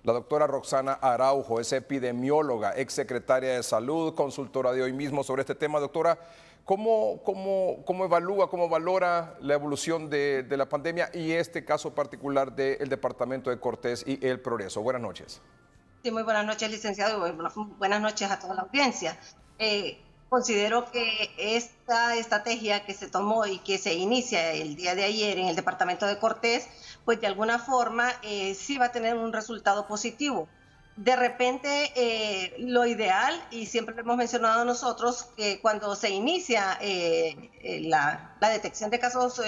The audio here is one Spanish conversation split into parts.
La doctora Roxana Araujo es epidemióloga, exsecretaria de Salud, consultora de hoy mismo sobre este tema. Doctora, ¿cómo evalúa, cómo valora la evolución de la pandemia y este caso particular del departamento de Cortés y El Progreso? Buenas noches. Sí, muy buenas noches, licenciado, y buenas noches a toda la audiencia. Considero que esta estrategia que se tomó y que se inicia el día de ayer en el departamento de Cortés, pues de alguna forma sí va a tener un resultado positivo. De repente, lo ideal, y siempre lo hemos mencionado nosotros, que cuando se inicia la detección de casos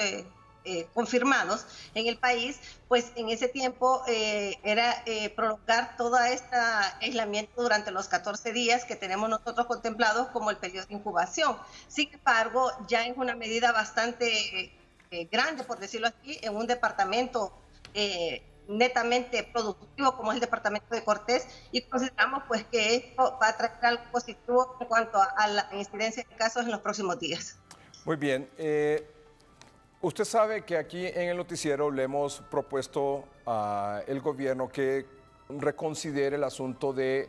confirmados en el país, pues en ese tiempo era prolongar todo este aislamiento durante los 14 días que tenemos nosotros contemplados como el periodo de incubación. Sin embargo, ya es una medida bastante grande, por decirlo así, en un departamento netamente productivo como es el departamento de Cortés, y consideramos pues que esto va a traer algo positivo en cuanto a la incidencia de casos en los próximos días. Muy bien. Usted sabe que aquí en el noticiero le hemos propuesto al gobierno que reconsidere el asunto de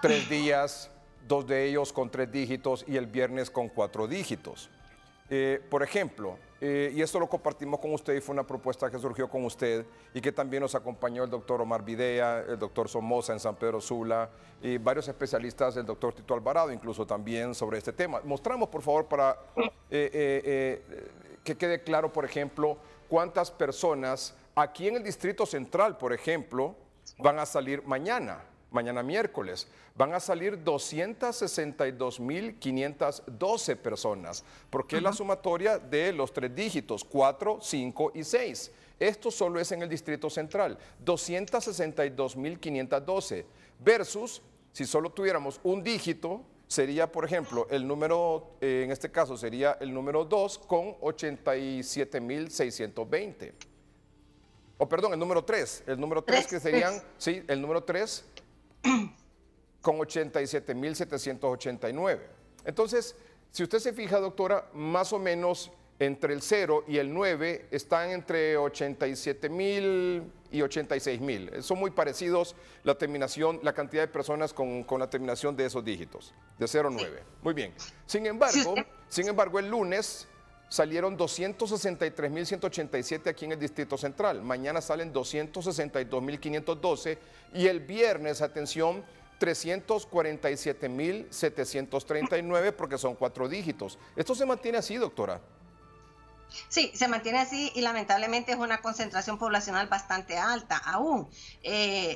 3 días, 2 de ellos con 3 dígitos y el viernes con 4 dígitos. Por ejemplo, y esto lo compartimos con usted y fue una propuesta que surgió con usted y que también nos acompañó el doctor Omar Videa, el doctor Somoza en San Pedro Sula y varios especialistas, el doctor Tito Alvarado incluso también sobre este tema. Mostramos por favor para que quede claro, por ejemplo, cuántas personas aquí en el Distrito Central, por ejemplo, van a salir mañana miércoles. Van a salir 262.512 personas, porque es la sumatoria de los 3 dígitos, 4, 5 y 6. Esto solo es en el Distrito Central, 262.512, versus, si solo tuviéramos un dígito, sería, por ejemplo, el número, en este caso sería el número 2 con 87.620. O perdón, el número 3 que serían, sí, el número 3 con 87.789. Entonces, si usted se fija, doctora, más o menos entre el 0 y el 9 están entre 87.000 y 86.000. Son muy parecidos la terminación, la cantidad de personas con la terminación de esos dígitos, de 0 a 9. Muy bien. Sin embargo, el lunes salieron 263.187 aquí en el Distrito Central. Mañana salen 262.512 y el viernes, atención, 347.739 porque son 4 dígitos. ¿Esto se mantiene así, doctora? Sí, se mantiene así y lamentablemente es una concentración poblacional bastante alta aún.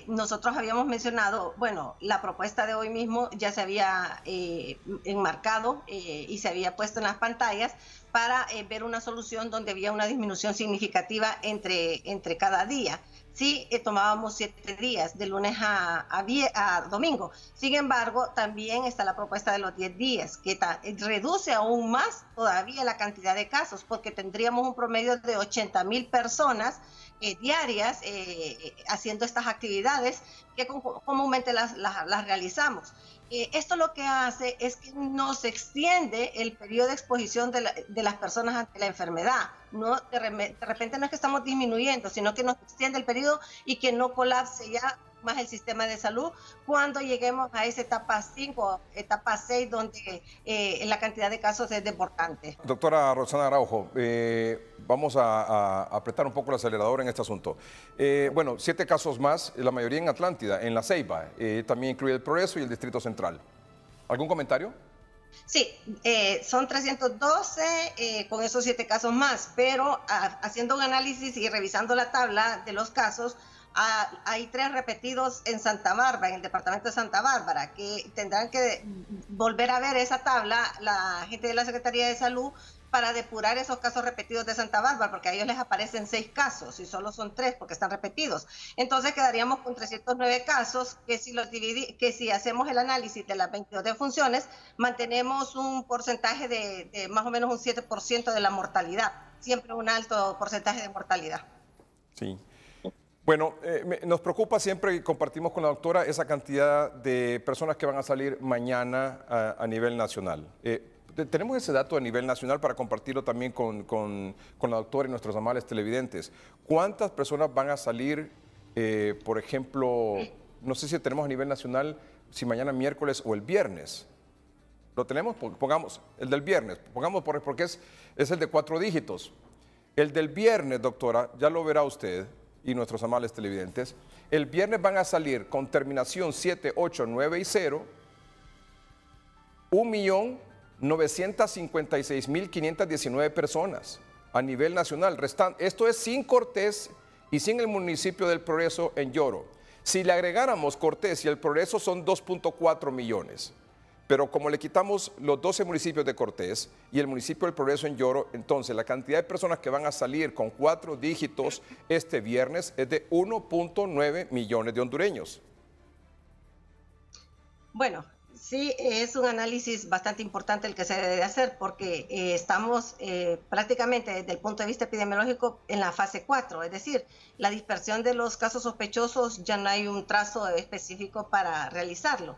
Nosotros habíamos mencionado, bueno, la propuesta de hoy mismo ya se había enmarcado y se había puesto en las pantallas para ver una solución donde había una disminución significativa entre cada día. Sí, tomábamos 7 días, de lunes a domingo. Sin embargo, también está la propuesta de los 10 días, que reduce aún más todavía la cantidad de casos, porque tendríamos un promedio de 80.000 personas diarias haciendo estas actividades que comúnmente las realizamos. Esto lo que hace es que nos extiende el periodo de exposición de las personas ante la enfermedad. No, de repente no es que estamos disminuyendo, sino que nos extiende el periodo y que no colapse ya más el sistema de salud cuando lleguemos a esa etapa 5, etapa 6, donde la cantidad de casos es desbordante. Doctora Roxana Araujo, vamos a apretar un poco el acelerador en este asunto. Bueno, 7 casos más, la mayoría en Atlántida, en La Ceiba, también incluye el Progreso y el Distrito Central. ¿Algún comentario? Sí, son 312 con esos 7 casos más, pero haciendo un análisis y revisando la tabla de los casos, hay 3 repetidos en Santa Bárbara, en el departamento de Santa Bárbara, que tendrán que volver a ver esa tabla la gente de la Secretaría de Salud para depurar esos casos repetidos de Santa Bárbara, porque a ellos les aparecen 6 casos y solo son 3 porque están repetidos. Entonces quedaríamos con 309 casos que si hacemos el análisis de las 22 defunciones, mantenemos un porcentaje de más o menos un 7% de la mortalidad, siempre un alto porcentaje de mortalidad. Sí. Bueno, nos preocupa siempre y compartimos con la doctora esa cantidad de personas que van a salir mañana a nivel nacional. Tenemos ese dato a nivel nacional para compartirlo también con la doctora y nuestros amables televidentes. ¿Cuántas personas van a salir por ejemplo, no sé si tenemos a nivel nacional, si mañana miércoles o el viernes. ¿Lo tenemos? Pongamos el del viernes, pongamos porque es el de 4 dígitos. El del viernes, doctora, ya lo verá usted y nuestros amables televidentes. El viernes van a salir con terminación 7, 8, 9 y 0, 1.956.519 personas a nivel nacional. Esto es sin Cortés y sin el municipio del Progreso en Yoro. Si le agregáramos Cortés y el Progreso son 2.4 millones. Pero como le quitamos los 12 municipios de Cortés y el municipio del Progreso en Yoro, entonces la cantidad de personas que van a salir con 4 dígitos este viernes es de 1.9 millones de hondureños. Bueno, sí, es un análisis bastante importante el que se debe hacer porque estamos prácticamente desde el punto de vista epidemiológico en la fase 4, es decir, la dispersión de los casos sospechosos ya no hay un trazo específico para realizarlo.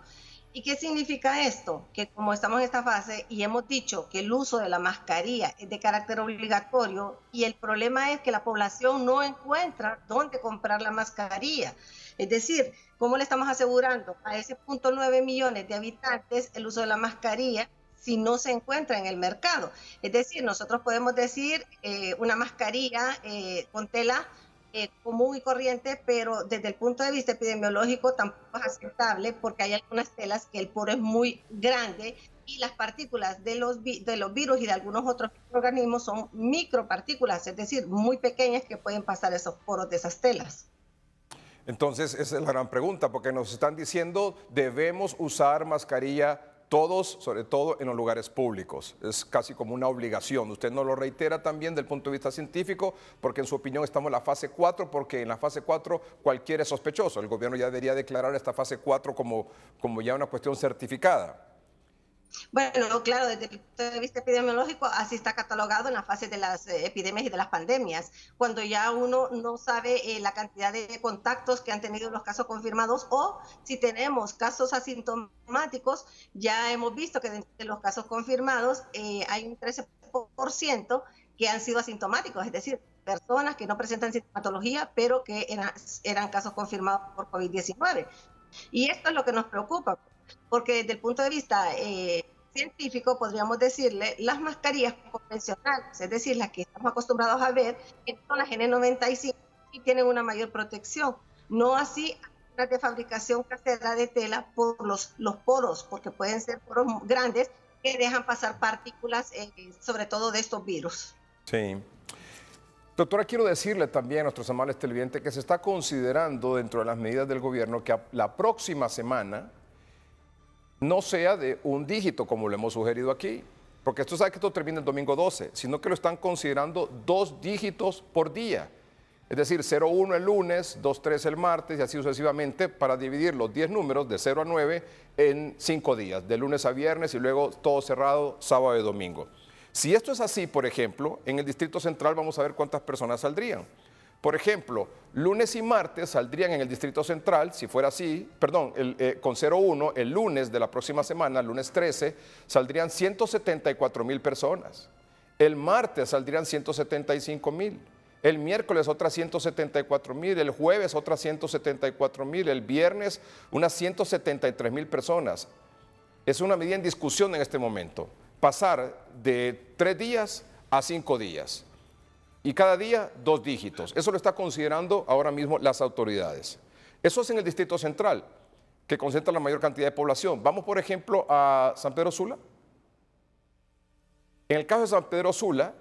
¿Y qué significa esto? Que como estamos en esta fase y hemos dicho que el uso de la mascarilla es de carácter obligatorio y el problema es que la población no encuentra dónde comprar la mascarilla. Es decir, ¿cómo le estamos asegurando a ese 0.9 millones de habitantes el uso de la mascarilla si no se encuentra en el mercado? Es decir, nosotros podemos decir una mascarilla con tela común y corriente, pero desde el punto de vista epidemiológico tampoco es aceptable porque hay algunas telas que el poro es muy grande y las partículas de los virus y de algunos otros organismos son micropartículas, es decir, muy pequeñas que pueden pasar esos poros de esas telas. Entonces, esa es la gran pregunta, porque nos están diciendo debemos usar mascarilla todos, sobre todo en los lugares públicos. Es casi como una obligación. Usted nos lo reitera también del punto de vista científico, porque en su opinión estamos en la fase 4, porque en la fase 4 cualquiera es sospechoso. El gobierno ya debería declarar esta fase 4 como ya una cuestión certificada. Bueno, claro, desde el punto de vista epidemiológico, así está catalogado en la fase de las epidemias y de las pandemias, cuando ya uno no sabe la cantidad de contactos que han tenido los casos confirmados o si tenemos casos asintomáticos, ya hemos visto que de los casos confirmados hay un 13% que han sido asintomáticos, es decir, personas que no presentan sintomatología, pero que eran casos confirmados por COVID-19. Y esto es lo que nos preocupa, porque desde el punto de vista científico podríamos decirle las mascarillas convencionales, es decir, las que estamos acostumbrados a ver, que son las N95 y tienen una mayor protección, no así las de fabricación casera de tela por los poros, porque pueden ser poros grandes que dejan pasar partículas, sobre todo de estos virus. Sí. Doctora, quiero decirle también a nuestros amables televidentes que se está considerando dentro de las medidas del gobierno que la próxima semana no sea de un dígito, como lo hemos sugerido aquí, porque esto sabe que esto termina el domingo 12, sino que lo están considerando 2 dígitos por día. Es decir, 0,1 el lunes, 2,3 el martes y así sucesivamente para dividir los 10 números de 0 a 9 en 5 días, de lunes a viernes y luego todo cerrado sábado y domingo. Si esto es así, por ejemplo, en el Distrito Central vamos a ver cuántas personas saldrían. Por ejemplo, lunes y martes saldrían en el Distrito Central, si fuera así, perdón, con 0,1, el lunes de la próxima semana, lunes 13, saldrían 174,000 personas. El martes saldrían 175,000. El miércoles otras 174,000, el jueves otras 174,000, el viernes unas 173,000 personas. Es una medida en discusión en este momento. Pasar de 3 días a 5 días. Y cada día 2 dígitos. Eso lo está considerando ahora mismo las autoridades. Eso es en el Distrito Central, que concentra la mayor cantidad de población. Vamos, por ejemplo, a San Pedro Sula. En el caso de San Pedro Sula,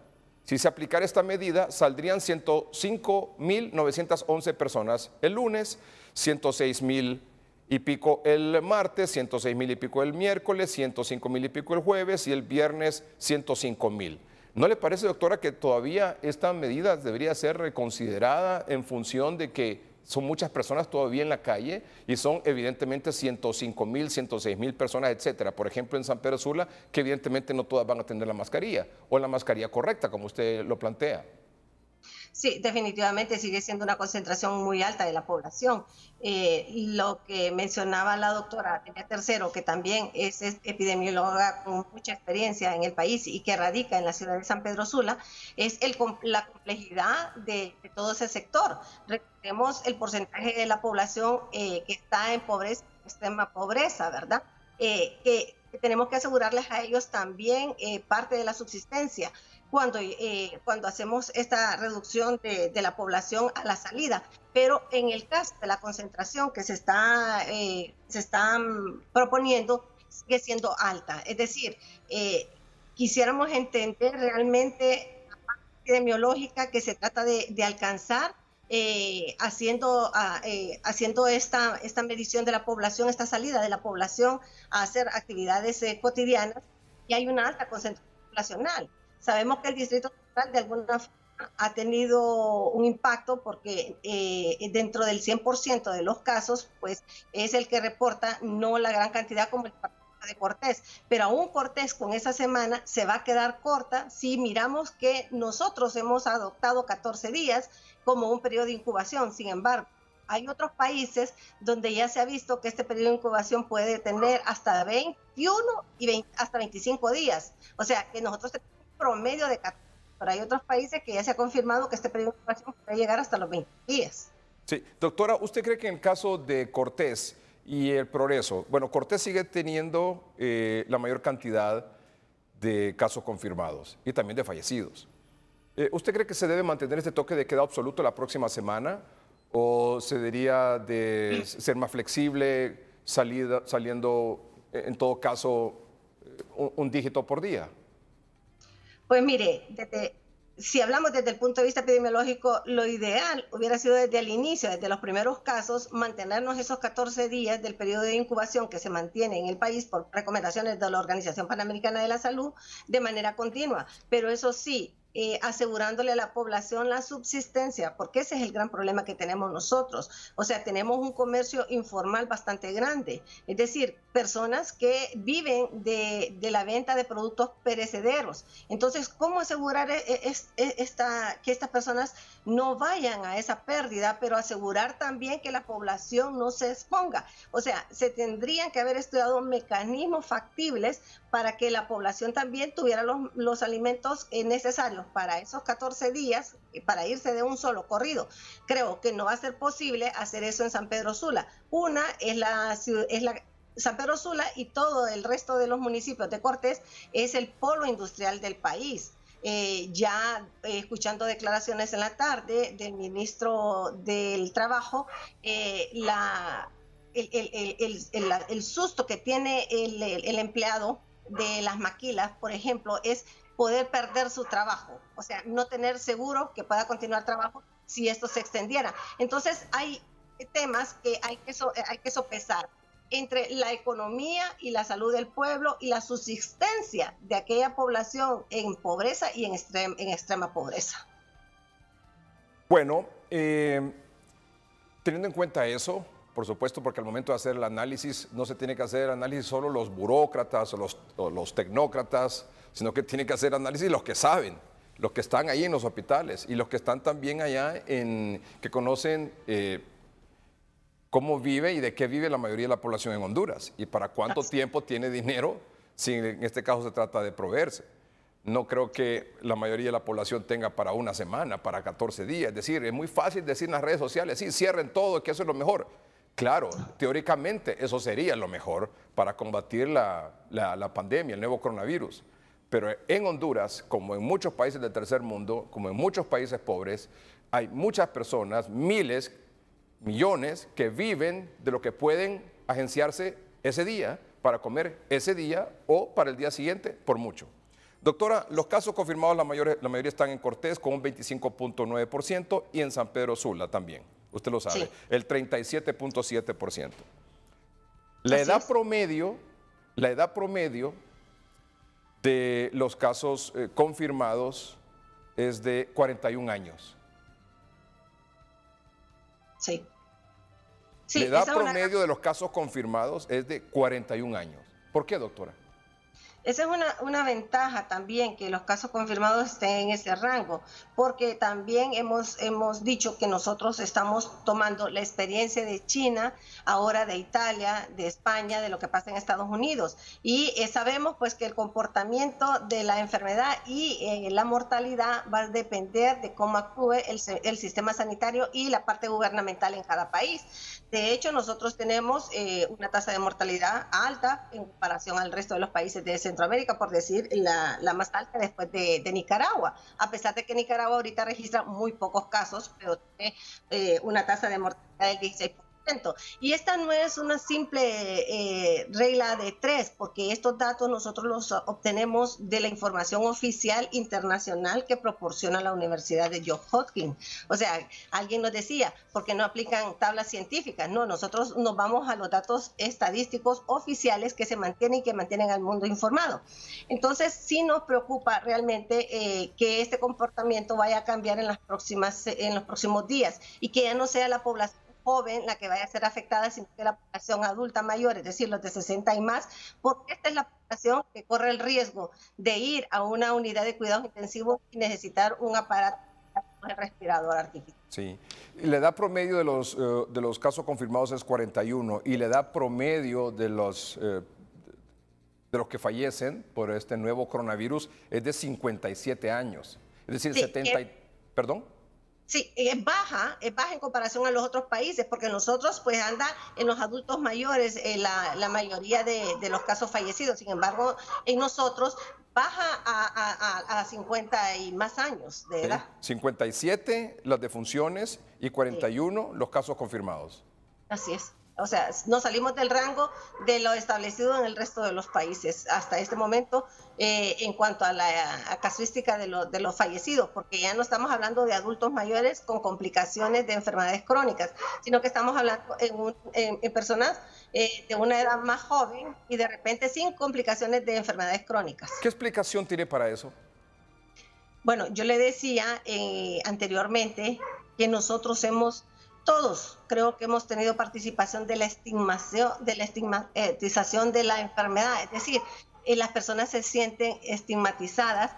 si se aplicara esta medida, saldrían 105,911 personas el lunes, 106,000 y pico el martes, 106,000 y pico el miércoles, 105,000 y pico el jueves y el viernes 105,000. ¿No le parece, doctora, que todavía esta medida debería ser reconsiderada en función de que son muchas personas todavía en la calle y son evidentemente 105,000, 106,000 personas, etcétera? Por ejemplo, en San Pedro Sula, que evidentemente no todas van a tener la mascarilla o la mascarilla correcta, como usted lo plantea. Sí, definitivamente sigue siendo una concentración muy alta de la población. Lo que mencionaba la doctora Delia Tercero, que también es epidemióloga con mucha experiencia en el país y que radica en la ciudad de San Pedro Sula, es la complejidad de todo ese sector. Recordemos el porcentaje de la población que está en pobreza, extrema pobreza, ¿verdad? Que tenemos que asegurarles a ellos también parte de la subsistencia cuando hacemos esta reducción de la población a la salida. Pero en el caso de la concentración que se está proponiendo, sigue siendo alta. Es decir, quisiéramos entender realmente la parte epidemiológica que se trata de alcanzar haciendo esta medición de la población, esta salida de la población a hacer actividades cotidianas, y hay una alta concentración poblacional. Sabemos que el Distrito Central de alguna forma ha tenido un impacto porque dentro del 100% de los casos, pues es el que reporta, no la gran cantidad como el departamento de Cortés, pero aún Cortés con esa semana se va a quedar corta si miramos que nosotros hemos adoptado 14 días como un periodo de incubación. Sin embargo, hay otros países donde ya se ha visto que este periodo de incubación puede tener hasta 21 y hasta 25 días. O sea, que nosotros tenemos un promedio de 14, pero hay otros países que ya se ha confirmado que este periodo de incubación puede llegar hasta los 20 días. Sí, doctora, ¿usted cree que en el caso de Cortés y el Progreso, bueno, Cortés sigue teniendo la mayor cantidad de casos confirmados y también de fallecidos? ¿Usted cree que se debe mantener este toque de queda absoluto la próxima semana o se debería de ser más flexible saliendo en todo caso un dígito por día? Pues mire, si hablamos desde el punto de vista epidemiológico, lo ideal hubiera sido desde el inicio, desde los primeros casos, mantenernos esos 14 días del periodo de incubación que se mantiene en el país por recomendaciones de la Organización Panamericana de la Salud de manera continua. Pero eso sí, asegurándole a la población la subsistencia, porque ese es el gran problema que tenemos nosotros. O sea, tenemos un comercio informal bastante grande, es decir, personas que viven de la venta de productos perecederos. Entonces, ¿cómo asegurar que estas personas no vayan a esa pérdida, pero asegurar también que la población no se exponga? O sea, se tendrían que haber estudiado mecanismos factibles para que la población también tuviera los alimentos necesarios para esos 14 días, para irse de un solo corrido. Creo que no va a ser posible hacer eso en San Pedro Sula. Una es San Pedro Sula, y todo el resto de los municipios de Cortés es el polo industrial del país. Escuchando declaraciones en la tarde del ministro del Trabajo, el susto que tiene el empleado de las maquilas, por ejemplo, es poder perder su trabajo, o sea, no tener seguro que pueda continuar trabajo si esto se extendiera. Entonces, hay temas que hay que sopesar entre la economía y la salud del pueblo y la subsistencia de aquella población en pobreza y en extrema pobreza. Bueno, teniendo en cuenta eso, por supuesto, porque al momento de hacer el análisis no se tiene que hacer el análisis solo los burócratas o los tecnócratas, sino que tiene que hacer análisis los que saben, los que están ahí en los hospitales y los que están también allá que conocen cómo vive y de qué vive la mayoría de la población en Honduras y para cuánto tiempo tiene dinero, si en este caso se trata de proveerse. No creo que la mayoría de la población tenga para una semana, para 14 días. Es decir, es muy fácil decir en las redes sociales, sí, cierren todo, que eso es lo mejor. Claro, teóricamente eso sería lo mejor para combatir la pandemia, el nuevo coronavirus. Pero en Honduras, como en muchos países del tercer mundo, como en muchos países pobres, hay muchas personas, miles, millones, que viven de lo que pueden agenciarse ese día para comer ese día o para el día siguiente, por mucho. Doctora, los casos confirmados, la mayoría están en Cortés con un 25.9% y en San Pedro Sula también, usted lo sabe, sí, el 37.7%. La edad promedio de los casos confirmados es de 41 años. Sí. La edad promedio de los casos confirmados es de 41 años. ¿Por qué, doctora? Esa es una ventaja también, que los casos confirmados estén en ese rango, porque también hemos dicho que nosotros estamos tomando la experiencia de China, ahora de Italia, de España, de lo que pasa en Estados Unidos. Y sabemos pues que el comportamiento de la enfermedad y la mortalidad va a depender de cómo actúe el sistema sanitario y la parte gubernamental en cada país. De hecho, nosotros tenemos una tasa de mortalidad alta en comparación al resto de los países de Centroamérica, por decir la más alta después de Nicaragua, a pesar de que Nicaragua ahorita registra muy pocos casos, pero tiene una tasa de mortalidad del 16%. Y esta no es una simple regla de tres, porque estos datos nosotros los obtenemos de la información oficial internacional que proporciona la Universidad de Johns Hopkins. O sea, alguien nos decía, ¿por qué no aplican tablas científicas? No, nosotros nos vamos a los datos estadísticos oficiales que se mantienen y que mantienen al mundo informado. Entonces, sí nos preocupa realmente que este comportamiento vaya a cambiar en los próximos días y que ya no sea la población joven la que vaya a ser afectada, sino que la población adulta mayor, es decir, los de 60 y más, porque esta es la población que corre el riesgo de ir a una unidad de cuidados intensivos y necesitar un aparato de respirador artificial. Sí, y la edad promedio de los casos confirmados es 41 y la edad promedio de los que fallecen por este nuevo coronavirus es de 57 años, es decir, Sí, 70 ¿Perdón? Sí, es baja en comparación a los otros países, porque nosotros pues anda en los adultos mayores la mayoría de los casos fallecidos. Sin embargo, en nosotros baja a 50 y más años de edad. 57 las defunciones y 41 los casos confirmados. Así es. O sea, no salimos del rango de lo establecido en el resto de los países hasta este momento en cuanto a la casuística de los fallecidos, porque ya no estamos hablando de adultos mayores con complicaciones de enfermedades crónicas, sino que estamos hablando en personas de una edad más joven y de repente sin complicaciones de enfermedades crónicas. ¿Qué explicación tiene para eso? Bueno, yo le decía anteriormente que todos creo que hemos tenido participación de la estigmatización de la enfermedad, es decir, las personas se sienten estigmatizadas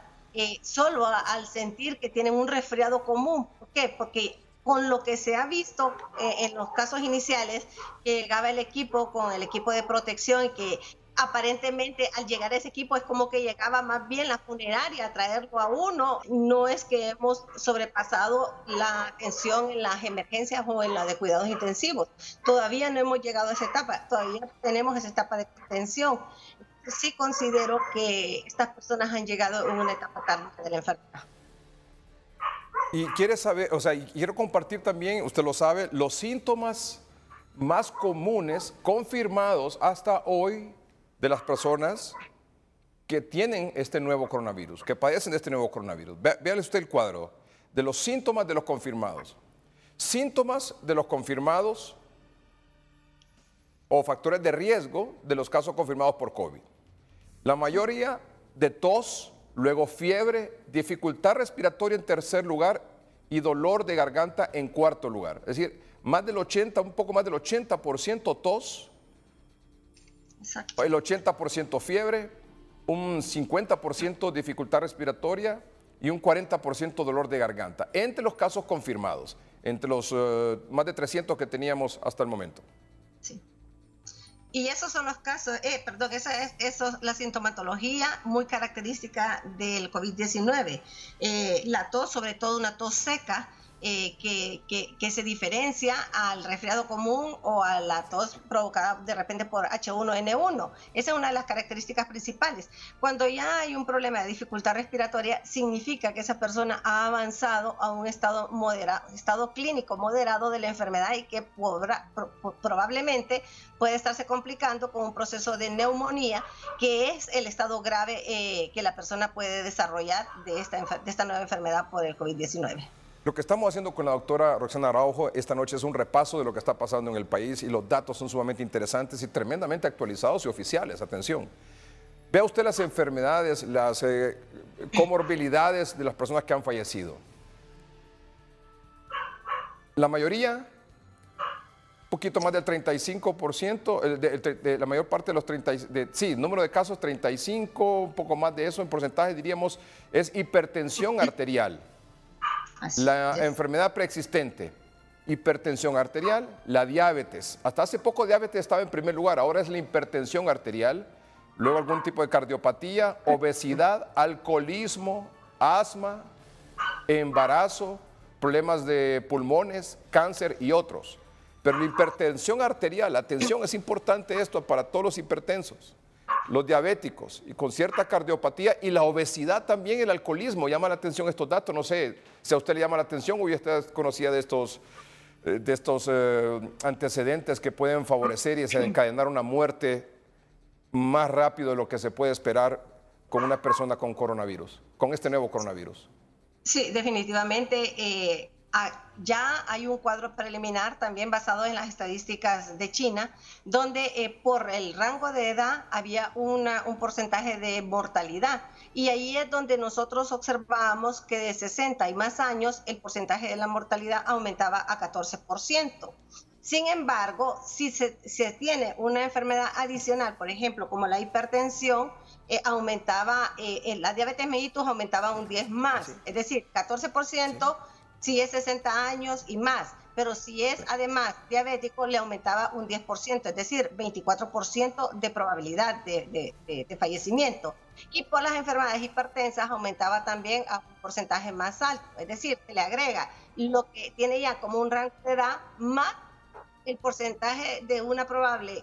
solo al sentir que tienen un resfriado común. ¿Por qué? Porque con lo que se ha visto en los casos iniciales, que llegaba el equipo con el equipo de protección y que aparentemente al llegar a ese equipo es como que llegaba más bien la funeraria a traerlo a uno. No es que hemos sobrepasado la atención en las emergencias o en la de cuidados intensivos. Todavía no hemos llegado a esa etapa, todavía tenemos esa etapa de contención. Sí considero que estas personas han llegado en una etapa tarde de la enfermedad. Y quiere saber, o sea, y quiero compartir también, usted lo sabe, los síntomas más comunes confirmados hasta hoy de las personas que tienen este nuevo coronavirus, que padecen de este nuevo coronavirus. Véale usted el cuadro de los síntomas de los confirmados. Síntomas de los confirmados o factores de riesgo de los casos confirmados por COVID. La mayoría de tos, luego fiebre, dificultad respiratoria en tercer lugar y dolor de garganta en cuarto lugar. Es decir, un poco más del 80% tos, Exacto. el 80% fiebre, un 50% dificultad respiratoria y un 40% dolor de garganta. Entre los casos confirmados, entre los más de 300 que teníamos hasta el momento. Sí. Y esos son los casos, esa es la sintomatología muy característica del COVID-19. La tos, sobre todo una tos seca, que se diferencia al resfriado común o a la tos provocada de repente por H1N1. Esa es una de las características principales. Cuando ya hay un problema de dificultad respiratoria, significa que esa persona ha avanzado a un estado clínico moderado de la enfermedad y que probablemente puede estarse complicando con un proceso de neumonía, que es el estado grave que la persona puede desarrollar de esta nueva enfermedad por el COVID-19. Lo que estamos haciendo con la doctora Roxana Araujo esta noche es un repaso de lo que está pasando en el país y los datos son sumamente interesantes y tremendamente actualizados y oficiales. Atención. Vea usted las enfermedades, las comorbilidades de las personas que han fallecido. La mayoría poquito más del 35%, de la mayor parte de los 30, sí, número de casos 35, un poco más de eso en porcentaje diríamos, es hipertensión arterial. La enfermedad preexistente, hipertensión arterial, la diabetes. Hasta hace poco diabetes estaba en primer lugar, ahora es la hipertensión arterial, luego algún tipo de cardiopatía, obesidad, alcoholismo, asma, embarazo, problemas de pulmones, cáncer y otros. Pero la hipertensión arterial, atención, es importante esto para todos los hipertensos, los diabéticos y con cierta cardiopatía, y la obesidad también, el alcoholismo. Llama la atención estos datos, no sé si a usted le llama la atención o ya usted conocía de estos antecedentes que pueden favorecer y desencadenar una muerte más rápido de lo que se puede esperar con una persona con coronavirus, con este nuevo coronavirus. Sí, definitivamente. Ya hay un cuadro preliminar también basado en las estadísticas de China, donde por el rango de edad había un porcentaje de mortalidad. Y ahí es donde nosotros observamos que de 60 y más años el porcentaje de la mortalidad aumentaba a 14%. Sin embargo, si se tiene una enfermedad adicional, por ejemplo, como la hipertensión, aumentaba, la diabetes mellitus aumentaba un 10 más, es decir, 14%. Sí. Si es 60 años y más, pero si es además diabético le aumentaba un 10%, es decir, 24% de probabilidad de fallecimiento. Y por las enfermedades hipertensas aumentaba también a un porcentaje más alto, es decir, se le agrega lo que tiene ya como un rango de edad más el porcentaje de una probable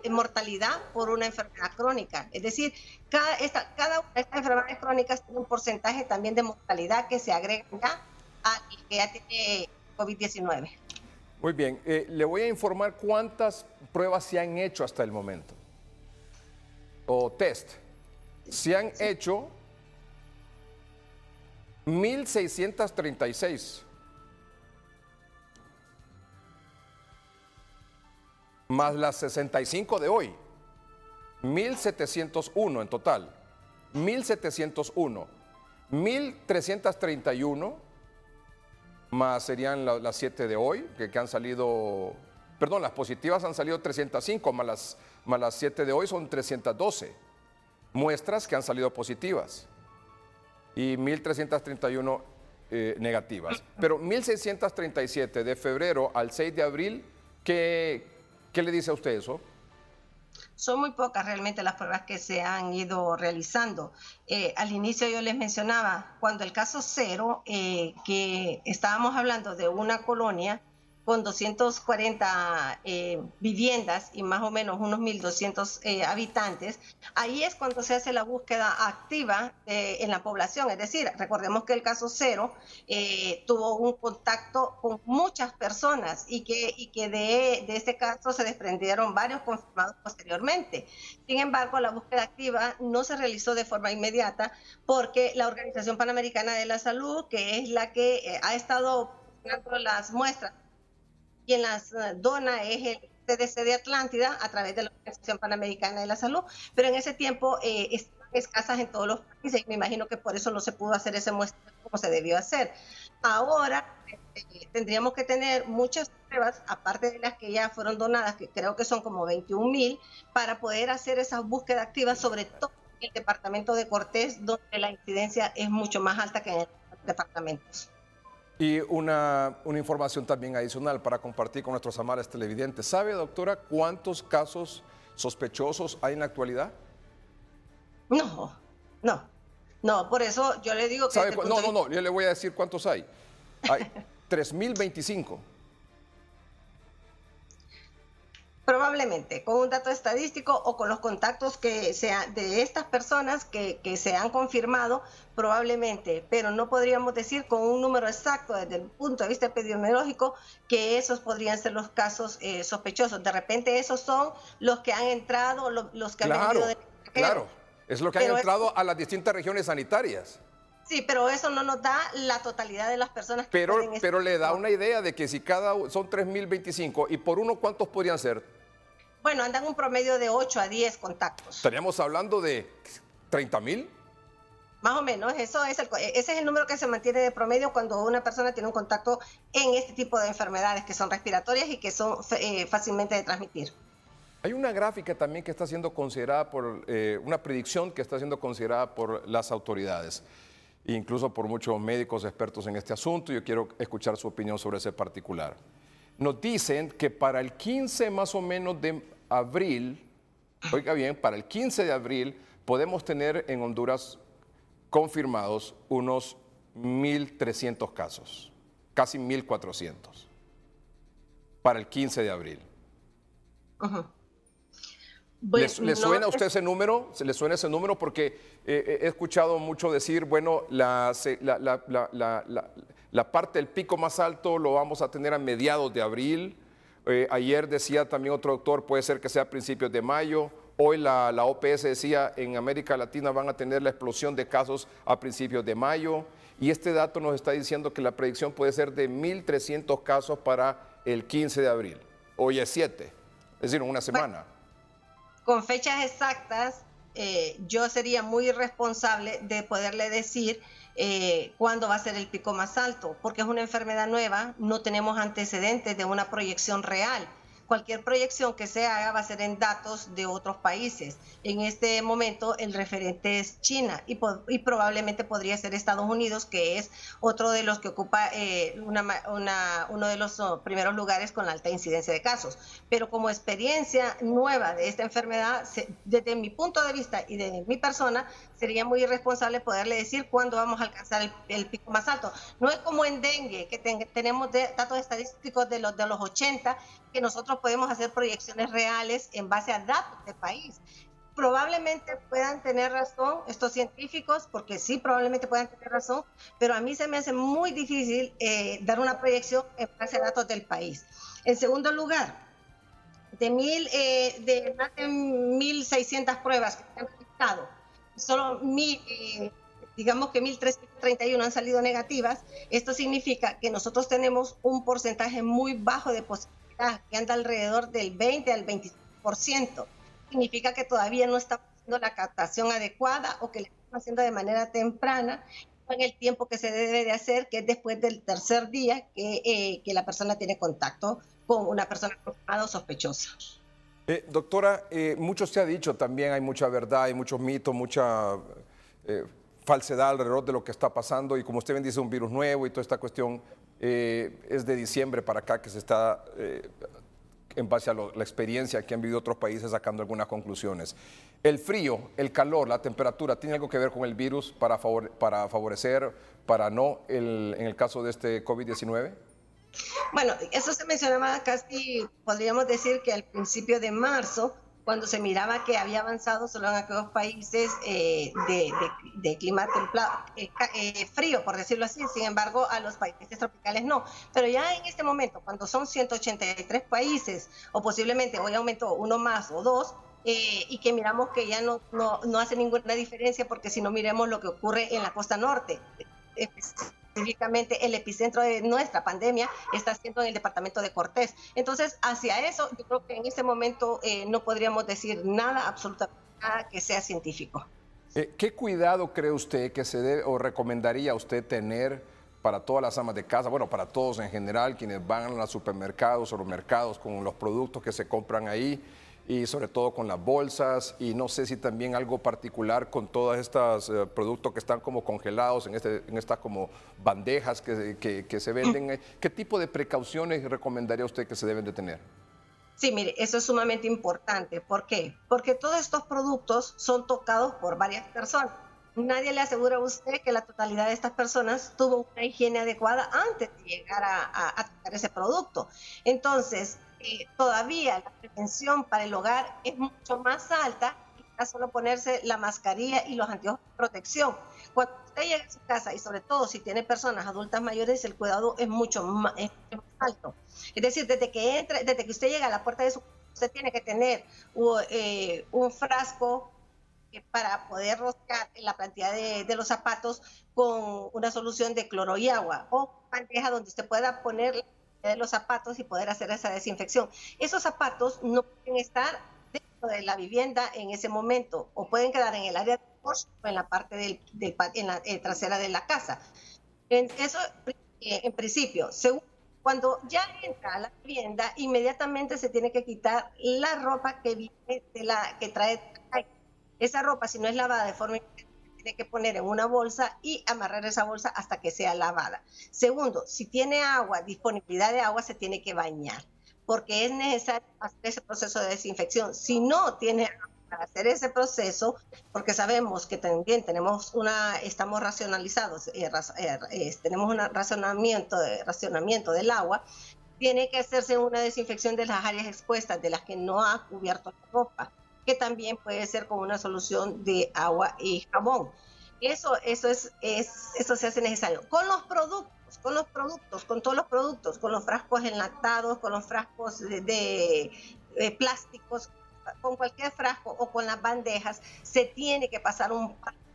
mortalidad por una enfermedad crónica. Es decir, cada una de estas enfermedades crónicas tiene un porcentaje también de mortalidad que se agrega ya al que ya tiene COVID-19. Muy bien, le voy a informar cuántas pruebas se han hecho hasta el momento, o test. Se han hecho 1.636. Más las 65 de hoy, 1.701 en total, 1.701, 1.331, más serían las 7 de hoy, que han salido, perdón, las positivas han salido 305, más las 7 de hoy son 312 muestras que han salido positivas y 1.331 negativas. Pero 1.637 de febrero al 6 de abril, ¿qué le dice a usted eso? Son muy pocas realmente las pruebas que se han ido realizando. Al inicio yo les mencionaba, cuando el caso cero, que estábamos hablando de una colonia con 240 viviendas y más o menos unos 1.200 habitantes, ahí es cuando se hace la búsqueda activa en la población. Es decir, recordemos que el caso cero tuvo un contacto con muchas personas y que de este caso se desprendieron varios confirmados posteriormente. Sin embargo, la búsqueda activa no se realizó de forma inmediata porque la Organización Panamericana de la Salud, que es la que ha estado dando las muestras, quien las dona es el CDC de Atlántida a través de la Organización Panamericana de la Salud, pero en ese tiempo estaban escasas en todos los países y me imagino que por eso no se pudo hacer ese muestreo como se debió hacer. Ahora tendríamos que tener muchas pruebas, aparte de las que ya fueron donadas, que creo que son como 21.000, para poder hacer esa búsqueda activa, sobre todo en el departamento de Cortés, donde la incidencia es mucho más alta que en otros departamentos. Y una información también adicional para compartir con nuestros amables televidentes. ¿Sabe, doctora, cuántos casos sospechosos hay en la actualidad? No, por eso yo le digo que... No, yo le voy a decir cuántos hay. Hay 3.025. Probablemente, con un dato estadístico o con los contactos que sean de estas personas que se han confirmado, probablemente, pero no podríamos decir con un número exacto desde el punto de vista epidemiológico que esos podrían ser los casos sospechosos. De repente esos son los que han entrado, los que han venido de... Claro, es lo que han entrado a las distintas regiones sanitarias. Sí, pero eso no nos da la totalidad de las personas que pero le da una idea de que si son 3.025 y por uno, ¿cuántos podrían ser? Bueno, andan un promedio de 8 a 10 contactos. ¿Estaríamos hablando de 30.000? Más o menos, ese es el número que se mantiene de promedio cuando una persona tiene un contacto en este tipo de enfermedades que son respiratorias y que son fácilmente de transmitir. Hay una gráfica también que está siendo considerada una predicción que está siendo considerada por las autoridades, incluso por muchos médicos expertos en este asunto. Yo quiero escuchar su opinión sobre ese particular. Nos dicen que para el 15 más o menos de abril, oiga bien, para el 15 de abril podemos tener en Honduras confirmados unos 1.300 casos, casi 1.400, para el 15 de abril. Uh-huh. ¿Le suena a usted ese número? ¿Se le suena ese número? Porque he escuchado mucho decir, bueno, la parte del pico más alto lo vamos a tener a mediados de abril. Ayer decía también otro doctor, puede ser que sea a principios de mayo. Hoy la OPS decía, en América Latina van a tener la explosión de casos a principios de mayo. Y este dato nos está diciendo que la predicción puede ser de 1.300 casos para el 15 de abril. Hoy es 7, es decir, una semana. Con fechas exactas, yo sería muy irresponsable de poderle decir cuándo va a ser el pico más alto, porque es una enfermedad nueva, no tenemos antecedentes de una proyección real. Cualquier proyección que se haga va a ser en datos de otros países. En este momento el referente es China y probablemente podría ser Estados Unidos, que es otro de los que ocupa uno de los primeros lugares con la alta incidencia de casos. Pero como experiencia nueva de esta enfermedad, desde mi punto de vista y de mi persona, sería muy irresponsable poderle decir cuándo vamos a alcanzar el pico más alto. No es como en dengue, que tenemos datos estadísticos de los 80, que nosotros podemos hacer proyecciones reales en base a datos del país. Probablemente puedan tener razón estos científicos, porque sí, probablemente puedan tener razón, pero a mí se me hace muy difícil dar una proyección en base a datos del país. En segundo lugar, de más de 1.600 pruebas que se han realizado, solo digamos que 1.331 han salido negativas. Esto significa que nosotros tenemos un porcentaje muy bajo de positividad, que anda alrededor del 20 al 25%. Significa que todavía no estamos haciendo la captación adecuada o que la estamos haciendo de manera temprana en el tiempo que se debe de hacer, que es después del tercer día que la persona tiene contacto con una persona confirmada o sospechosa. Doctora, mucho se ha dicho también, hay mucha verdad, hay muchos mitos, mucha falsedad alrededor de lo que está pasando, y como usted bien dice, un virus nuevo y toda esta cuestión es de diciembre para acá que se está, en base a la experiencia que han vivido otros países, sacando algunas conclusiones. El frío, el calor, la temperatura, ¿tiene algo que ver con el virus para favorecer, para no, en el caso de este COVID-19? Bueno, eso se mencionaba casi, podríamos decir que al principio de marzo, cuando se miraba que había avanzado solo en aquellos países de clima templado, frío, por decirlo así. Sin embargo, a los países tropicales no. Pero ya en este momento, cuando son 183 países, o posiblemente hoy aumentó uno más o dos, y que miramos que ya no hace ninguna diferencia, porque si no miremos lo que ocurre en la costa norte, específicamente el epicentro de nuestra pandemia está siendo en el departamento de Cortés. Entonces, hacia eso, yo creo que en este momento no podríamos decir nada, absolutamente nada que sea científico. ¿Qué cuidado cree usted que se debe o recomendaría usted tener para todas las amas de casa, bueno, para todos en general, quienes van a los supermercados o los mercados con los productos que se compran ahí, y sobre todo con las bolsas, y no sé si también algo particular con todos estos productos que están como congelados en estas como bandejas que se venden? ¿Qué tipo de precauciones recomendaría usted que se deben de tener? Sí, mire, eso es sumamente importante. ¿Por qué? Porque todos estos productos son tocados por varias personas. Nadie le asegura a usted que la totalidad de estas personas tuvo una higiene adecuada antes de llegar a tocar ese producto. Entonces, todavía la prevención para el hogar es mucho más alta que solo ponerse la mascarilla y los anteojos de protección. Cuando usted llega a su casa, y sobre todo si tiene personas adultas mayores, el cuidado es mucho más alto. Es decir, desde que usted llega a la puerta de su casa, usted tiene que tener un frasco para poder rociar la plantilla de los zapatos con una solución de cloro y agua, o bandeja donde usted pueda poner de los zapatos y poder hacer esa desinfección. Esos zapatos no pueden estar de la vivienda en ese momento, o pueden quedar en el área de porche o en la parte en la trasera de la casa. Eso en principio. Segundo, cuando ya entra a la vivienda, inmediatamente se tiene que quitar la ropa que viene que trae esa ropa. Si no es lavada de forma tiene que poner en una bolsa y amarrar esa bolsa hasta que sea lavada. Segundo, si tiene agua, disponibilidad de agua, se tiene que bañar, porque es necesario hacer ese proceso de desinfección. Si no tiene agua para hacer ese proceso, porque sabemos que también estamos racionalizados, tenemos un racionamiento del agua, tiene que hacerse una desinfección de las áreas expuestas, de las que no ha cubierto la ropa, que también puede ser con una solución de agua y jabón. Eso se hace necesario. Con todos los productos, con los frascos enlatados, con los frascos de plásticos, con cualquier frasco o con las bandejas, se tiene que pasar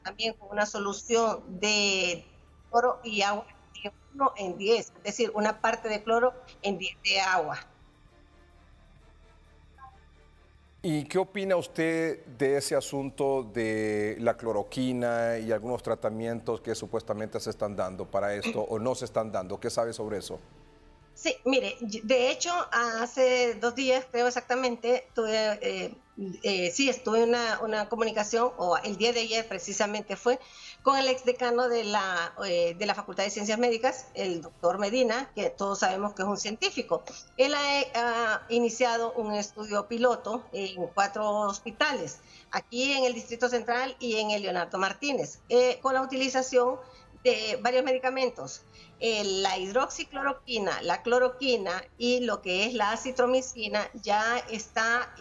también con una solución de cloro y agua de 1 en 10, es decir, una parte de cloro en 10 de agua. ¿Y qué opina usted de ese asunto de la cloroquina y algunos tratamientos que supuestamente se están dando para esto o no se están dando? ¿Qué sabe sobre eso? Sí, mire, de hecho, hace 2 días, creo exactamente, estuve en una comunicación, o el día de ayer precisamente fue, con el exdecano de la Facultad de Ciencias Médicas, el doctor Medina, que todos sabemos que es un científico. Él ha iniciado un estudio piloto en 4 hospitales, aquí en el Distrito Central y en el Leonardo Martínez, con la utilización de varios medicamentos. La hidroxicloroquina, la cloroquina y lo que es la acitromicina ya está,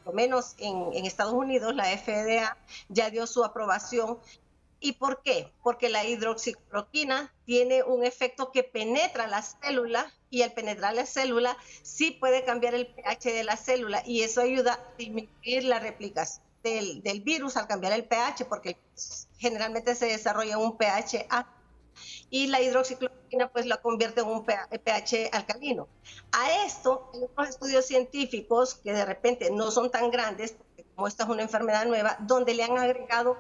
por lo menos en Estados Unidos, la FDA ya dio su aprobación. ¿Y por qué? Porque la hidroxicloroquina tiene un efecto que penetra la célula, y al penetrar la célula sí puede cambiar el pH de la célula, y eso ayuda a disminuir la replicación del virus al cambiar el pH, porque generalmente se desarrolla un pH ácido, y la hidroxicloroquina pues la convierte en un pH alcalino. A esto, hay otros estudios científicos que de repente no son tan grandes, porque como esta es una enfermedad nueva, donde le han agregado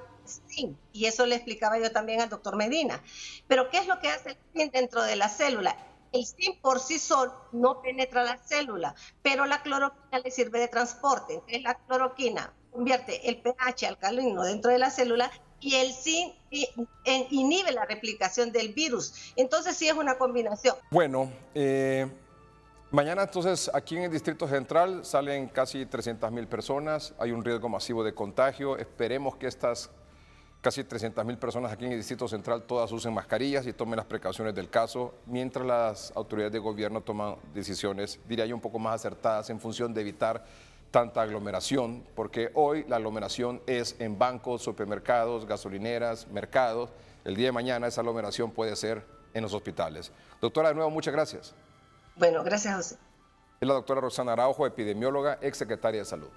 zinc, y eso le explicaba yo también al doctor Medina. Pero ¿qué es lo que hace el zinc dentro de la célula? El zinc por sí solo no penetra la célula, pero la cloroquina le sirve de transporte. Entonces la cloroquina convierte el pH alcalino dentro de la célula, y el zinc inhibe la replicación del virus. Entonces sí es una combinación. Bueno, mañana entonces aquí en el Distrito Central salen casi 300.000 personas, hay un riesgo masivo de contagio. Esperemos que estas casi 300.000 personas aquí en el Distrito Central todas usen mascarillas y tomen las precauciones del caso, mientras las autoridades de gobierno toman decisiones, diría yo, un poco más acertadas en función de evitar tanta aglomeración, porque hoy la aglomeración es en bancos, supermercados, gasolineras, mercados. El día de mañana esa aglomeración puede ser en los hospitales. Doctora, de nuevo, muchas gracias. Bueno, gracias, José. Es la doctora Roxana Araujo, epidemióloga, exsecretaria de Salud.